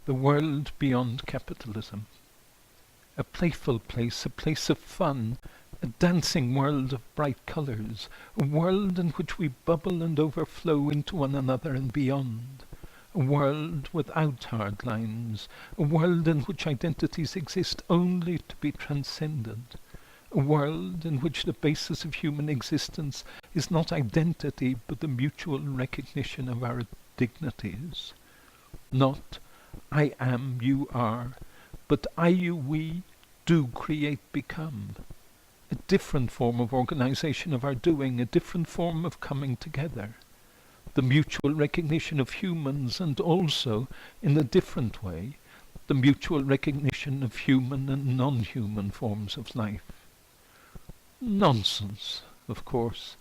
The world beyond capitalism. A playful place, a place of fun, a dancing world of bright colours, a world in which we bubble and overflow into one another and beyond. A world without hard lines, a world in which identities exist only to be transcended. A world in which the basis of human existence is not identity but the mutual recognition of our dignities. Not I am, you are, but I, you, we do create, become. A different form of organization of our doing, a different form of coming together. The mutual recognition of humans and also, in a different way, the mutual recognition of human and non-human forms of life. Nonsense, of course,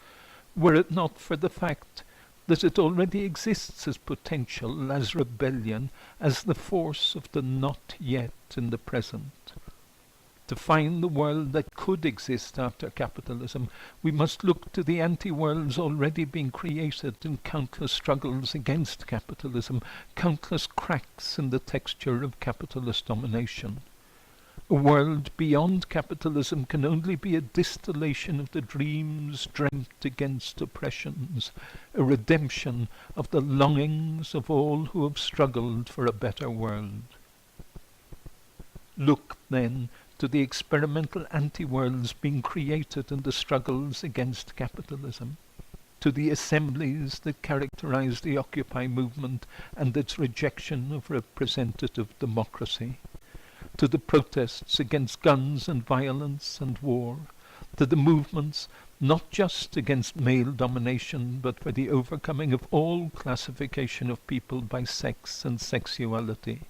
were it not for the fact that it already exists as potential, as rebellion, as the force of the not yet in the present. To find the world that could exist after capitalism, we must look to the anti-worlds already being created in countless struggles against capitalism, countless cracks in the texture of capitalist domination. A world beyond capitalism can only be a distillation of the dreams dreamt against oppressions, a redemption of the longings of all who have struggled for a better world. Look, then, to the experimental anti-worlds being created in the struggles against capitalism, to the assemblies that characterize the Occupy movement and its rejection of representative democracy, to the protests against guns and violence and war, to the movements not just against male domination but for the overcoming of all classification of people by sex and sexuality,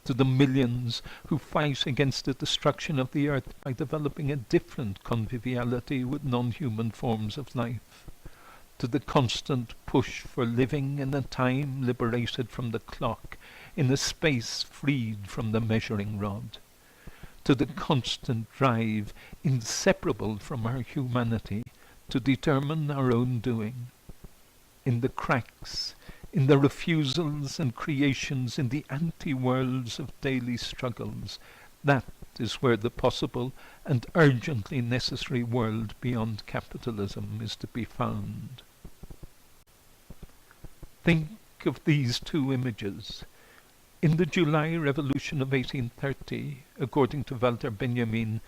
to the millions who fight against the destruction of the earth by developing a different conviviality with non-human forms of life, to the constant push for living in a time liberated from the clock, in a space freed from the measuring rod, to the constant drive, inseparable from our humanity, to determine our own doing. In the cracks, in the refusals and creations, in the anti-worlds of daily struggles, that is where the possible and urgently necessary world beyond capitalism is to be found. Think of these two images. In the July Revolution of 1830, according to Walter Benjamin,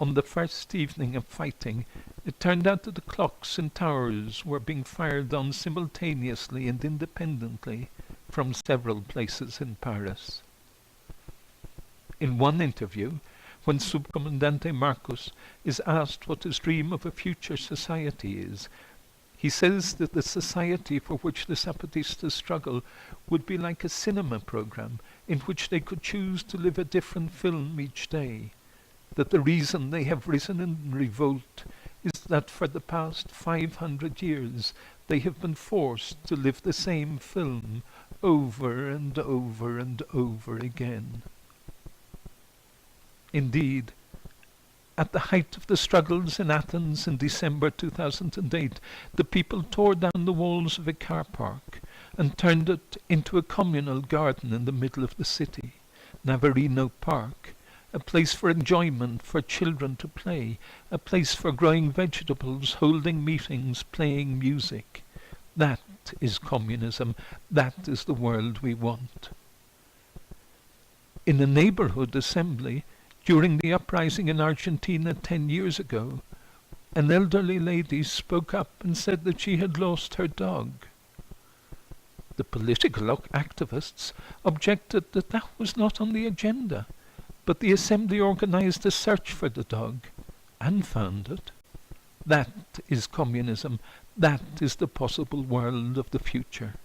on the first evening of fighting, it turned out that the clocks in towers were being fired on simultaneously and independently from several places in Paris. In one interview, when Subcomandante Marcos is asked what his dream of a future society is, he says that the society for which the Zapatistas struggle would be like a cinema program in which they could choose to live a different film each day, that the reason they have risen in revolt is that for the past 500 years they have been forced to live the same film over and over and over again. Indeed, at the height of the struggles in Athens in December 2008, the people tore down the walls of a car park and turned it into a communal garden in the middle of the city, Navarino Park, a place for enjoyment, for children to play, a place for growing vegetables, holding meetings, playing music. That is communism. That is the world we want. In a neighborhood assembly, during the uprising in Argentina 10 years ago, an elderly lady spoke up and said that she had lost her dog. The political activists objected that that was not on the agenda, but the assembly organized a search for the dog and found it. That is communism. That is the possible world of the future.